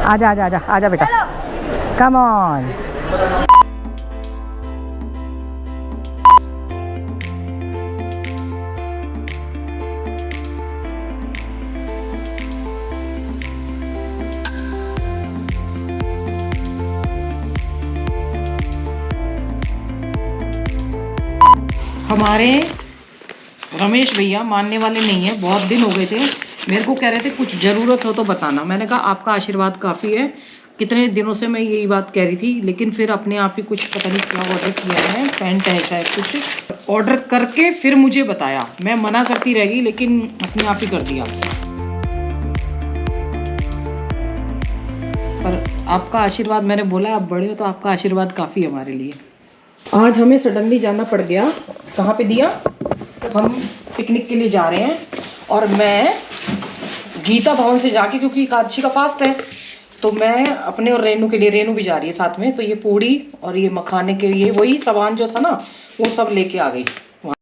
आजा आजा आजा आजा बेटा, कम ऑन। हमारे रमेश भैया मानने वाले नहीं है, बहुत दिन हो गए थे, मेरे को कह रहे थे कुछ ज़रूरत हो तो बताना। मैंने कहा आपका आशीर्वाद काफ़ी है, कितने दिनों से मैं यही बात कह रही थी, लेकिन फिर अपने आप ही कुछ पता नहीं क्या ऑर्डर किया है, पैंट है शायद, कुछ ऑर्डर करके फिर मुझे बताया। मैं मना करती रह गई लेकिन अपने आप ही कर दिया। पर आपका आशीर्वाद, मैंने बोला आप बड़े हो तो आपका आशीर्वाद काफ़ी है हमारे लिए। आज हमें सडनली जाना पड़ गया। कहाँ पे दिया? हम पिकनिक के लिए जा रहे हैं और मैं गीता भवन से जाके, क्योंकि एकादशी का फास्ट है, तो मैं अपने और रेनू के लिए, रेनू भी जा रही है साथ में, तो ये पूड़ी और ये मखाने के लिए वही सामान जो था ना वो सब लेके आ गई वहाँ।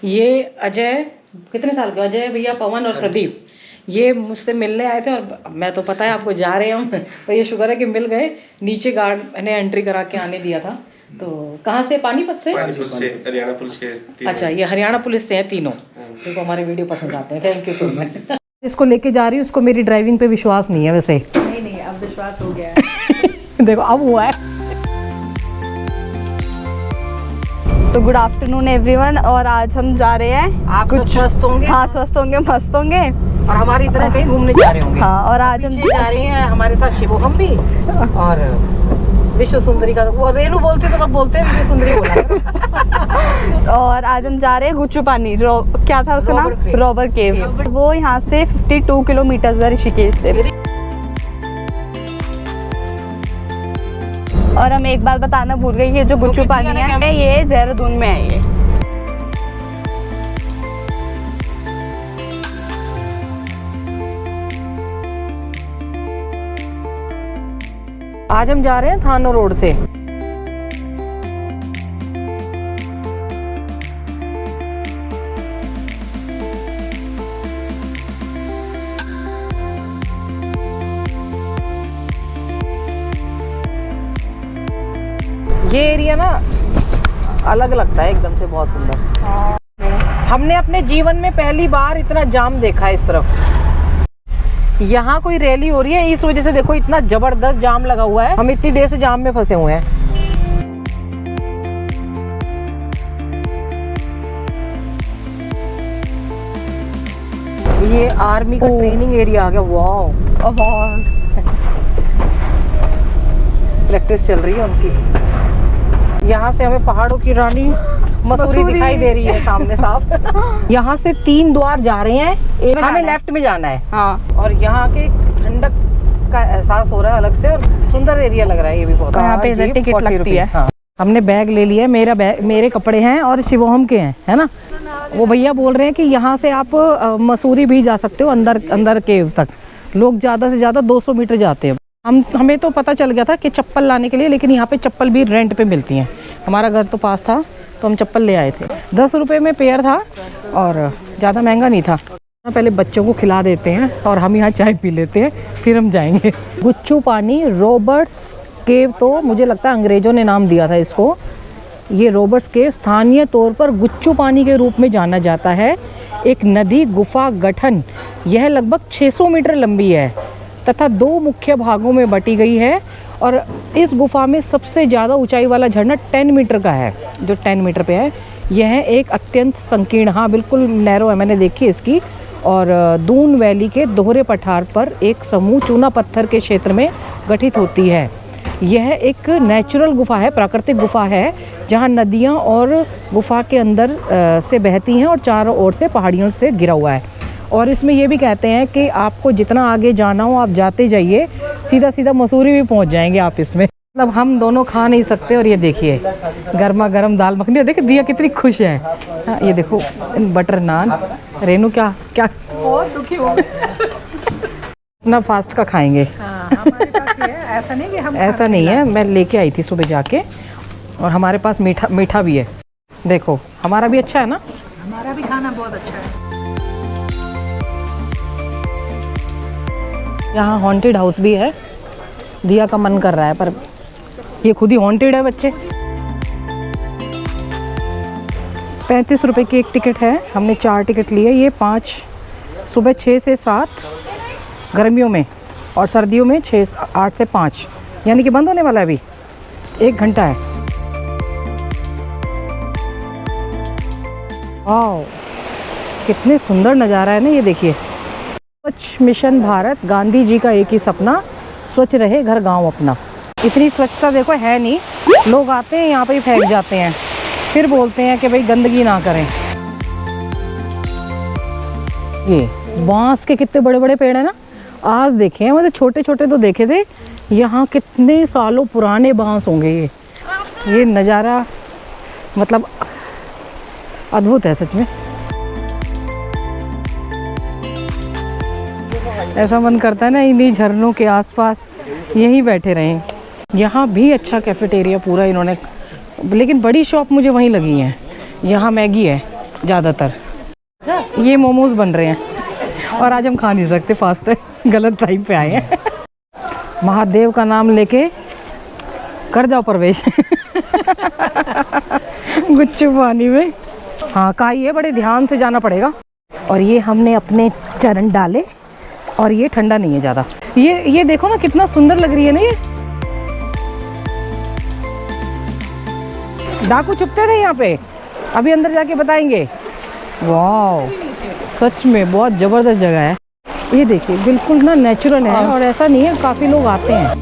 ये अजय, कितने साल के? अजय भैया, पवन और प्रदीप, ये मुझसे मिलने आए थे और मैं तो पता है आपको जा रहे हैं हम, तो ये शुक्र है कि मिल गए। नीचे गार्ड ने एंट्री करा के आने दिया था। तो कहाँ से? पानीपत से, हरियाणा पुलिस के। अच्छा, ये हरियाणा पुलिस से हैं तीनों। देखो हमारे वीडियो पसंद आते हैं, थैंक यू सो मच। इसको लेके जा रही हूँ, उसको मेरी ड्राइविंग पे विश्वास नहीं है वैसे। नहीं अब विश्वास हो गया है। देखो अब हुआ है। तो गुड आफ्टरनून एवरीवन, और आज हम जा रहे हैं। आप कुछ स्वस्थ होंगे? हाँ, स्वस्थ होंगे, मस्त होंगे, और हमारी तरह कहीं घूमने जा रहे होंगे। हाँ, और आज हम जा रहे हैं हमारे साथ शिवोहम भी, और विश्व सुंदरी का, वो रेनू बोलती तो सब बोलते हैं, विश्व सुंदरी बोला। और आज हम जा रहे हैं गुच्चू पानी, क्या था उसका नाम? रॉबर केव। वो यहाँ से 52 किलोमीटर है ऋषिकेश से। और हम एक बात बताना भूल गए, ये जो गुच्चू पानी है ये देहरादून में है। ये आज हम जा रहे हैं थानो रोड से। ये एरिया ना अलग लगता है एकदम से, बहुत सुंदर। हमने अपने जीवन में पहली बार इतना जाम देखा है इस तरफ। यहाँ कोई रैली हो रही है, इस वजह से देखो इतना जबरदस्त जाम लगा हुआ है। हम इतनी देर से जाम में फंसे हुए हैं। ये आर्मी का ट्रेनिंग एरिया आ गया। वाह, प्रैक्टिस चल रही है उनकी। यहाँ से हमें पहाड़ों की रानी मसूरी दिखाई दे रही है सामने साफ। यहाँ से 3 द्वार जा रहे हैं, एक हमें लेफ्ट में जाना है। हाँ। और यहाँ के ठंडक का एहसास हो रहा है अलग से, और सुंदर एरिया लग रहा है ये भी बहुत। यहाँ पे टिकट लगती है। हाँ। हमने बैग ले लिया है, मेरा बैग, मेरे कपड़े हैं और शिवोहम के हैं, है ना। वो भैया बोल रहे हैं कि यहाँ से आप मसूरी भी जा सकते हो, अंदर केव तक। लोग ज़्यादा से ज़्यादा 200 मीटर जाते हैं। हमें तो पता चल गया था कि चप्पल लाने के लिए, लेकिन यहाँ पे चप्पल भी रेंट पे मिलती हैं। हमारा घर तो पास था तो हम चप्पल ले आए थे। 10 रुपये में पेयर था और ज़्यादा महंगा नहीं था। पहले बच्चों को खिला देते हैं और हम यहाँ चाय पी लेते हैं, फिर हम जाएंगे। गुच्चू पानी, रॉबर्ट्स केव, तो मुझे लगता है अंग्रेज़ों ने नाम दिया था इसको। ये रॉबर्ट्स केव स्थानीय तौर पर गुच्चू पानी के रूप में जाना जाता है। एक नदी गुफा गठन, यह लगभग 600 मीटर लंबी है तथा 2 मुख्य भागों में बटी गई है। और इस गुफा में सबसे ज़्यादा ऊंचाई वाला झरना 10 मीटर का है, जो 10 मीटर पे है। यह एक अत्यंत संकीर्ण, हाँ बिल्कुल नैरो है, मैंने देखी इसकी। और दून वैली के दोहरे पठार पर एक समूह चूना पत्थर के क्षेत्र में गठित होती है। यह एक नेचुरल गुफा है, प्राकृतिक गुफा है, जहाँ नदियाँ और गुफा के अंदर से बहती हैं और चारों ओर से पहाड़ियों से घिरा हुआ है। और इसमें ये भी कहते हैं कि आपको जितना आगे जाना हो आप जाते जाइए, सीधा सीधा मसूरी भी पहुंच जाएंगे आप इसमें। मतलब हम दोनों खा नहीं सकते। और ये देखिए गर्मा गर्म दाल मखनी, देखिए दिया कितनी खुश है। हाँ, ये देखो बटर नान। रेनू क्या क्या बहुत दुखी हो गए। अपना फास्ट का खाएंगे। हाँ, हमारे पास है, ऐसा नहीं कि हम ऐसा नहीं है, मैं लेके आई थी सुबह जाके, और हमारे पास मीठा भी है। देखो हमारा भी अच्छा है ना, हमारा भी खाना बहुत अच्छा है। यहाँ हॉन्टेड हाउस भी है, दिया का मन कर रहा है, पर ये खुद ही हॉन्टेड है बच्चे। 35 रुपए की एक टिकट है, हमने 4 टिकट लिए। ये 5 सुबह 6 से 7 गर्मियों में, और सर्दियों में 8 से 5, यानी कि बंद होने वाला है अभी, 1 घंटा है। वाह, कितने सुंदर नज़ारा है ना ये, देखिए। स्वच्छ मिशन भारत, गांधी जी का एक ही सपना, स्वच्छ रहे घर गांव अपना। इतनी स्वच्छता देखो है नहीं, लोग आते हैं यहाँ पे ही फेंक जाते हैं, फिर बोलते हैं कि भाई गंदगी ना करें। ये बांस के कितने बड़े बड़े पेड़ हैं ना, आज देखे हैं, मतलब छोटे छोटे तो देखे थे, यहाँ कितने सालों पुराने बांस होंगे ये नज़ारा मतलब अद्भुत है सच में। ऐसा मन करता है ना इन्हीं झरनों के आसपास यहीं बैठे रहें। यहाँ भी अच्छा कैफेटेरिया पूरा इन्होंने, लेकिन बड़ी शॉप मुझे वहीं लगी है। यहाँ मैगी है ज़्यादातर, ये मोमोज बन रहे हैं, और आज हम खा नहीं सकते, फास्ट है, गलत टाइम पे आए हैं। महादेव का नाम लेके कर जाओ प्रवेश गुच्चू पानी में। हाँ काई है, बड़े ध्यान से जाना पड़ेगा। और ये हमने अपने चरण डाले, और ये ठंडा नहीं है ज़्यादा। ये देखो ना कितना सुंदर लग रही है ना ये। डाकू छुपते थे यहाँ पे, अभी अंदर जाके बताएंगे। वाह, सच में बहुत ज़बरदस्त जगह है। ये देखिए बिल्कुल ना नेचुरल है, और ऐसा नहीं है, काफ़ी लोग आते हैं।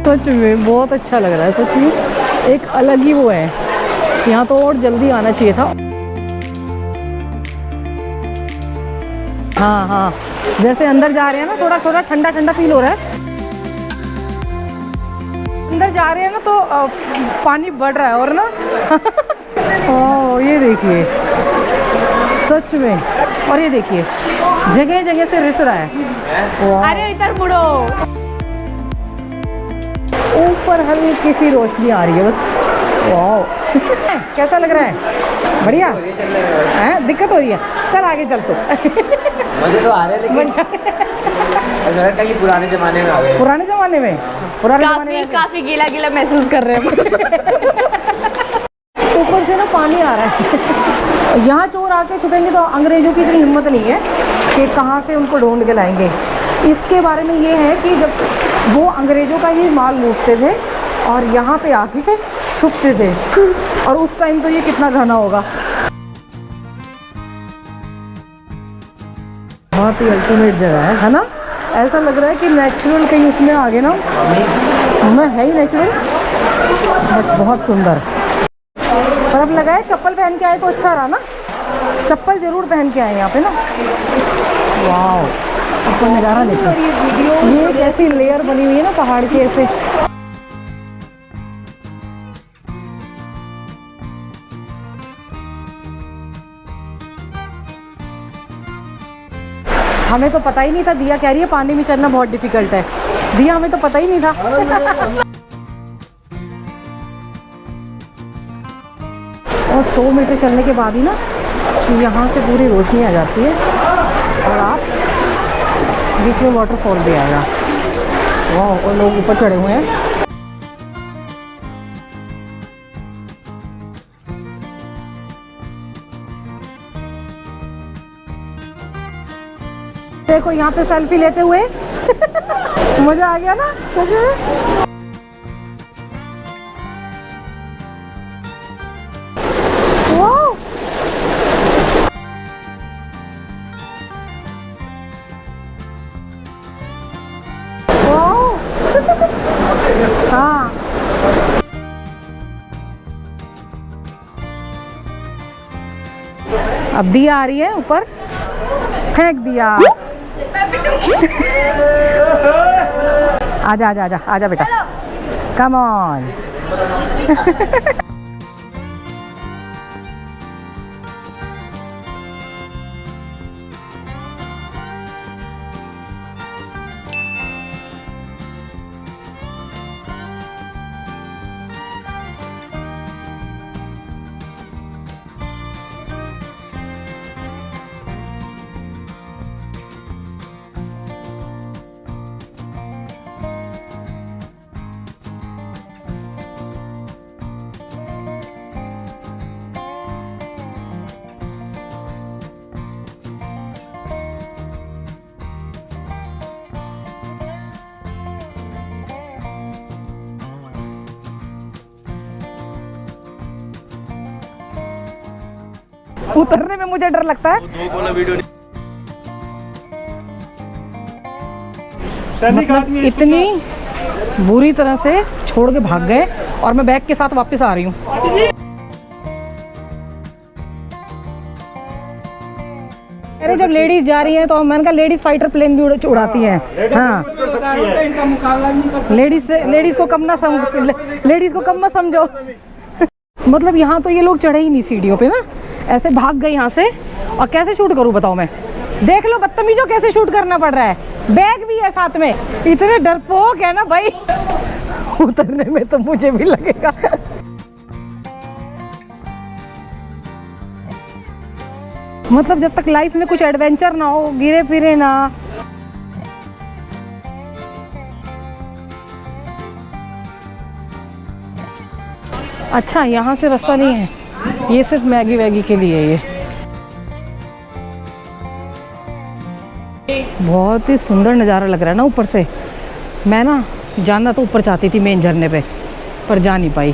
सच में बहुत अच्छा लग रहा है, सच में एक अलग ही वो है। यहाँ तो और जल्दी आना चाहिए था। हाँ हाँ, जैसे अंदर जा रहे हैं ना, थोड़ा थोड़ा ठंडा ठंडा फील हो रहा है। अंदर जा रहे हैं ना तो पानी बढ़ रहा है, और ना ओह ये देखिए सच में, और ये देखिए जगह जगह से रिस रहा है। अरे इधर मुड़ो, ऊपर हल्की सी रोशनी आ रही है बस। वाह कैसा लग रहा है? बढ़िया है, दिक्कत हो रही है, चल आगे चल तो। मजे तो आ रहे हैं, लेकिन ऐसा लगता है कि पुराने जमाने में आ गए। पुराने जमाने में काफी गीला गीला महसूस कर रहे हैं। ऊपर से ना पानी आ रहा है। यहाँ चोर आके छुपेंगे तो अंग्रेजों की इतनी हिम्मत नहीं है कि कहाँ से उनको ढूंढ के लाएंगे। इसके बारे में ये है कि जब वो अंग्रेजों का ही माल लूटते थे और यहाँ पे आके छुपते थे, और उस टाइम तो ये कितना घना होगा। बहुत ही अल्टीमेट जगह है ना, ऐसा लग रहा है कि नेचुरल कहीं उसमें आगे ना, मैं है ही नेचुरल, बट बहुत सुंदर। पर अब लगा है चप्पल पहन के आए तो अच्छा रहा ना, चप्पल जरूर पहन के आए यहाँ पे ना। वाह, ऊपर नज़ारा देखो, ये कैसी लेयर बनी हुई है ना पहाड़ की ऐसे। हमें तो पता ही नहीं था, दिया कह रही है पानी में चलना बहुत डिफिकल्ट है। दिया हमें तो पता ही नहीं था। और 100 मीटर चलने के बाद ही ना यहाँ से पूरी रोशनी आ जाती है, और आप बीच में वाटरफॉल भी आएगा। वाह, और लोग ऊपर चढ़े हुए हैं। देखो यहाँ पे सेल्फी लेते हुए मजा आ गया ना मुझे। वाह, हाँ अब दिया आ रही है ऊपर, फेंक दिया। आजा आजा आजा आजा बेटा, कम ऑन। उतरने में मुझे डर लगता है। मतलब इतनी बुरी तरह से छोड़ के भाग गए और मैं बैग के साथ वापस आ रही हूँ। अरे जब लेडीज जा रही हैं तो मैंने कहा लेडीज फाइटर प्लेन भी उड़ाती हैं। हाँ, लेडीज को कम मत समझो। मतलब यहाँ तो ये लोग चढ़े ही नहीं सीढ़ियों पे ना, ऐसे भाग गए यहाँ से। और कैसे शूट करूँ बताओ मैं? देख लो बदतमीजों कैसे शूट करना पड़ रहा है, बैग भी है साथ में। इतने डरपोक है ना भाई, उतरने में तो मुझे भी लगेगा। मतलब जब तक लाइफ में कुछ एडवेंचर ना हो, गिरे फिरे ना। अच्छा यहाँ से रास्ता नहीं है, ये सिर्फ मैगी वैगी के लिए है ये। बहुत ही सुंदर नज़ारा लग रहा है ना ऊपर से। मैं ना जाना तो ऊपर चाहती थी मेन झरने पे, पर जा नहीं पाई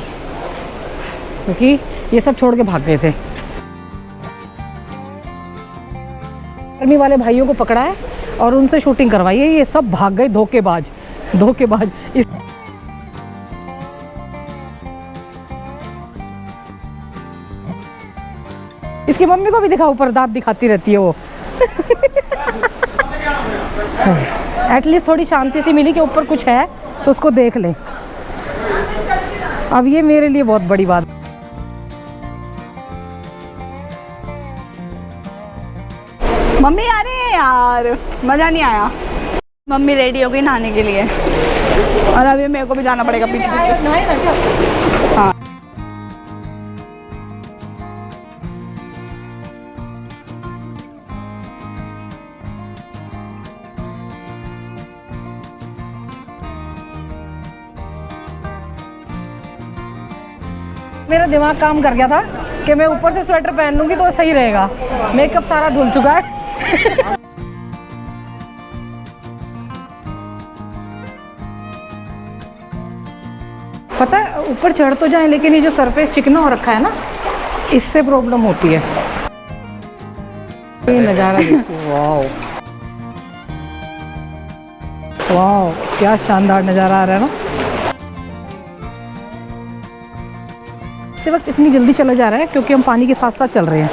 क्योंकि ये सब छोड़ के भाग गए थे। आर्मी वाले भाइयों को पकड़ा है और उनसे शूटिंग करवाई है, ये सब भाग गए धोखेबाज। इसकी मम्मी को भी दिखा, ऊपर दांत दिखाती रहती है वो। एटलीस्ट थोड़ी शांति सी मिली कि ऊपर कुछ है तो उसको देख लें। अब ये मेरे लिए बहुत बड़ी बात। मम्मी अरे यार मज़ा नहीं आया। मम्मी रेडी हो गई नहाने के लिए और अभी मेरे को भी जाना पड़ेगा पीछे पीछे। हाँ मेरा दिमाग काम कर गया था कि मैं ऊपर से स्वेटर पहन लूंगी तो सही रहेगा। मेकअप सारा धुल चुका है। पता है ऊपर चढ़ तो जाए लेकिन ये जो सरफेस चिकना हो रखा है ना, इससे प्रॉब्लम होती है। ये नज़ारा देखो, वाओ वाओ क्या शानदार नज़ारा आ रहा है ना। वक्त इतनी जल्दी चला जा रहा है क्योंकि हम पानी के साथ साथ चल रहे हैं।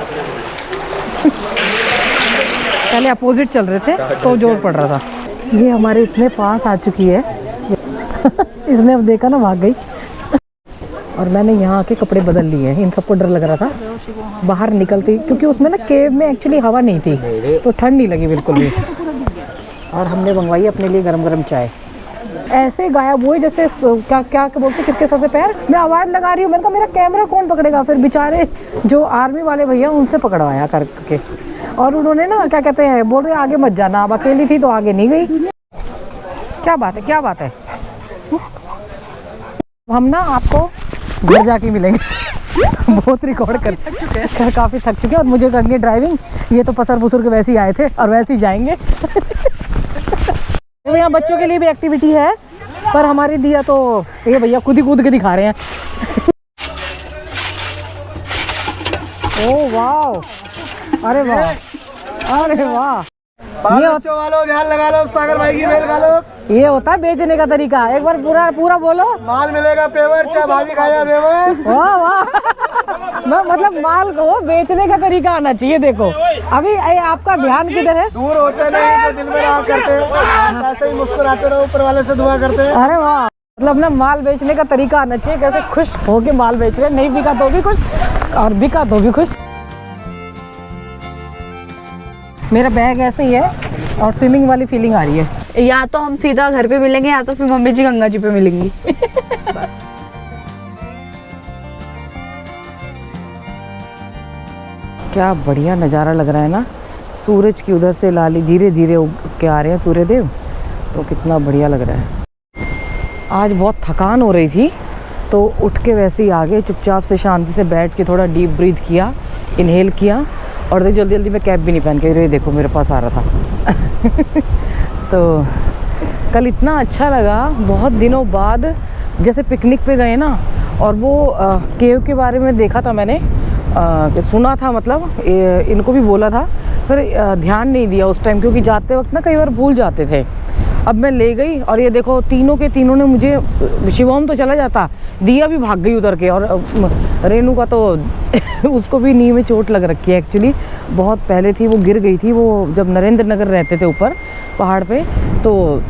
पहले अपोजिट चल रहे थे तो जोर पड़ रहा था। ये हमारे इतने पास आ चुकी है। इसने अब देखा ना भाग गई। और मैंने यहाँ आके कपड़े बदल लिए हैं। इन सबको डर लग रहा था बाहर निकलती, क्योंकि उसमें ना केव में एक्चुअली हवा नहीं थी तो ठंड नहीं लगी बिल्कुल भी। और हमने मंगवाई अपने लिए गरम गरम चाय। ऐसे गायब हुए जैसे क्या क्या बोलते किसके सर से पैर। मैं आवाज़ लगा रही हूँ, मैंने कहा मेरा कैमरा कौन पकड़ेगा। फिर बेचारे जो आर्मी वाले भैया उनसे पकड़वाया करके, और उन्होंने ना क्या कहते हैं बोल रहे आगे मत जाना। अब अकेली थी तो आगे नहीं गई। क्या बात है, क्या बात है। हम ना आपको घर जाके मिलेंगे। बहुत रिकॉर्ड कर काफ़ी थक चुके हैं और मुझे करनी ड्राइविंग। ये तो पसर पुसर के वैसे ही आए थे और वैसे ही जाएंगे। यहाँ बच्चों के लिए भी एक्टिविटी है, पर हमारी दिया तो ये भैया खुद ही कूद के दिखा रहे हैं। ओह वाह, अरे वाह, अरे वाह। ये वालों ध्यान लगा लो, सागर भाई की मेल लगा लो। ये होता है बेचने का तरीका। एक बार पूरा पूरा बोलो। माल मिलेगा पेवर, चाहे भाजी खाया देवर। वाह वाह। मतलब माल को बेचने का तरीका आना चाहिए। देखो अभी आपका ध्यान किधर है? दूर होते नहीं तो दिल में राह करते हैं, ऐसे ही मुस्कुराते रहो, ऊपर वाले से दुआ करते हैं। अरे वाह, मतलब ना माल बेचने का तरीका आना चाहिए। कैसे खुश होके माल बेच रहे हैं, नहीं बिका तो भी खुश और बिका तो भी खुश। मेरा बैग ऐसे ही है और स्विमिंग वाली फीलिंग आ रही है। या तो हम सीधा घर पे मिलेंगे या तो फिर मम्मी जी गंगा जी पे मिलेंगी। बस क्या बढ़िया नज़ारा लग रहा है ना। सूरज की उधर से लाली धीरे धीरे उग के आ रहे हैं सूर्यदेव, तो कितना बढ़िया लग रहा है। आज बहुत थकान हो रही थी तो उठ के वैसे ही आ गए, चुपचाप से शांति से बैठ के थोड़ा डीप ब्रीथ किया, इनहेल किया और जल्दी जल्दी में कैप भी नहीं पहन के ये देखो मेरे पास आ रहा था। तो कल इतना अच्छा लगा, बहुत दिनों बाद जैसे पिकनिक पे गए ना। और वो केव के बारे में देखा था मैंने, सुना था, मतलब इनको भी बोला था, फिर ध्यान नहीं दिया उस टाइम, क्योंकि जाते वक्त ना कई बार भूल जाते थे। अब मैं ले गई और ये देखो तीनों के तीनों ने मुझे, शिवम तो चला जाता, दिया भी भाग गई उधर के, और रेनू का तो उसको भी नी में चोट लग रखी है एक्चुअली, बहुत पहले थी, वो गिर गई थी, वो जब नरेंद्र नगर रहते थे ऊपर पहाड़ पे, तो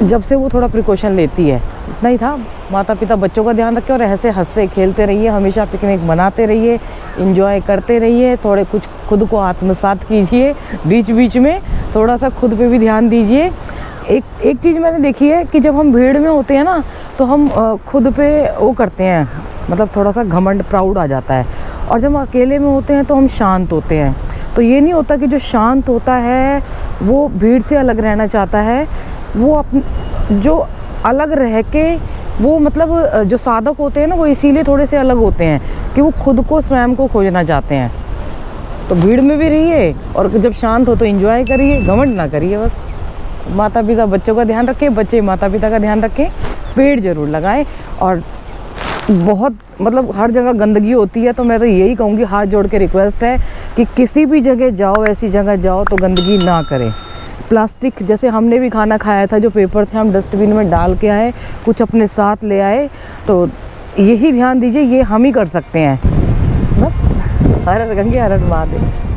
जब से वो थोड़ा प्रिकॉशन लेती है। इतना ही था, माता पिता बच्चों का ध्यान रखें और ऐसे हंसते खेलते रहिए, हमेशा पिकनिक मनाते रहिए, एंजॉय करते रहिए, थोड़े कुछ खुद को आत्मसात कीजिए, बीच बीच में थोड़ा सा खुद पे भी ध्यान दीजिए। एक चीज़ मैंने देखी है कि जब हम भीड़ में होते हैं ना, तो हम खुद पे वो करते हैं, मतलब थोड़ा सा घमंड, प्राउड आ जाता है, और जब हम अकेले में होते हैं तो हम शांत होते हैं। तो ये नहीं होता कि जो शांत होता है वो भीड़ से अलग रहना चाहता है, वो जो अलग रह के वो, मतलब जो साधक होते हैं ना, वो इसीलिए थोड़े से अलग होते हैं कि वो खुद को, स्वयं को खोजना चाहते हैं। तो भीड़ में भी रहिए और जब शांत हो तो एंजॉय करिए, घमंड ना करिए बस। माता पिता बच्चों का ध्यान रखें, बच्चे माता पिता का ध्यान रखें, पेड़ जरूर लगाएं। और बहुत, मतलब हर जगह गंदगी होती है, तो मैं तो यही कहूँगी, हाथ जोड़ के रिक्वेस्ट है कि किसी भी जगह जाओ, ऐसी जगह जाओ तो गंदगी ना करें। प्लास्टिक, जैसे हमने भी खाना खाया था, जो पेपर थे हम डस्टबिन में डाल के आए, कुछ अपने साथ ले आए, तो यही ध्यान दीजिए, ये हम ही कर सकते हैं बस। हर हर गंगे हर हर महादेव।